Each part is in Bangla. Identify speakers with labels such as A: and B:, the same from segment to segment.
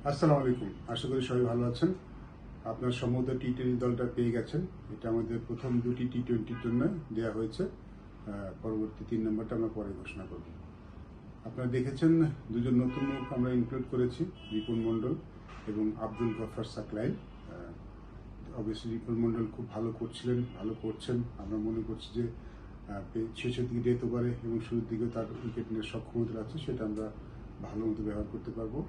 A: আসসালামু আলাইকুম। আশা করি সবাই ভালো আছেন। আপনার সম্ভবত টি-20 দলটা পেয়ে গেছেন। এটা আমাদের প্রথম দুটি টি-20-র জন্য দেওয়া হয়েছে। পরবর্তী 3 নম্বরটা আমরা পরে ঘোষণা করব। আপনারা দেখেছেন দুজন নতুন মুখ আমরা ইনক্লুড করেছি, রিপুন মণ্ডল এবং আব্দুল গফফার সাকলাইন। অবভিয়াসলি রিপুন মণ্ডল খুব ভালো করছিলেন, ভালো করছেন। আমরা মনে করছি যে শেষের দিকে যেতে পারে এবং শুরুর দিকে তার উইকেট নেওয়ার সক্ষমতা আছে, সেটা আমরা ভালো মতো ব্যবহার করতে পারবো।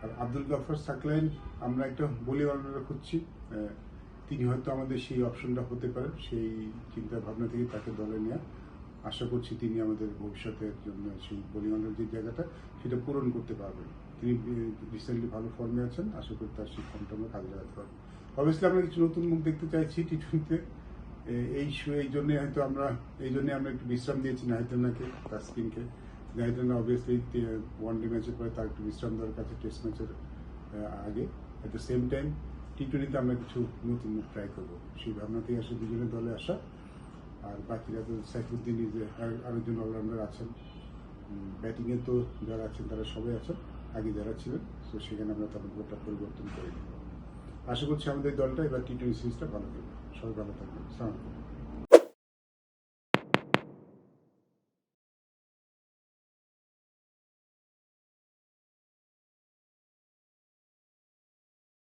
A: আর আব্দুল গফফার সাকলাইন আমরা একটা বলি অলরাউন্ডার খুঁজছি। তিনি হয়তো আমাদের সেই অপশনটা হতে পারেন, সেই চিন্তা ভাবনা থেকে তাকে দলে নেওয়া। আশা করছি তিনি আমাদের ভবিষ্যতের জন্য সেই বোলিং অলরাউন্ডার যে জায়গাটা সেটা পূরণ করতে পারবেন। তিনি রিসেন্টলি ভালো ফর্মে আছেন, আশা করি তার সেই ফর্মটা আমরা কাজে লাগাতে পারবো। অবভিয়াসলি আমরা কিছু নতুন মুখ দেখতে চাইছি টি-20-তে। এই জন্য হয়তো আমরা একটু বিশ্রাম দিয়েছি নাহিদ তাসকিনকে। নাহিদ অবভিয়াসলি ওয়ানডে ম্যাচের পরে তার একটু বিশ্রাম দরকার আছে টেস্ট ম্যাচের আগে। অ্যাট দ্য সেম টাইম টি-20-তে আমরা কিছু নতুন মুখ ট্রাই করবো, সেই ভাবনাতেই আসে দুজনের দলে আসা। আর বাকিরা তো সাইফুদ্দিন আরেকজন অলরাউন্ডার আছেন। ব্যাটিংয়ে তো যারা আছেন তারা সবাই আছেন, আগে যারা ছিলেন, তো সেখানে আমরা তাদের ব্যাপারটা পরিবর্তন করে নিব। আশা করছি আমাদের দলটা এবার টি-20 সিরিজটা ভালো করবে। সবাই ভালো থাকবেন। আসসালামু আলাইকুম।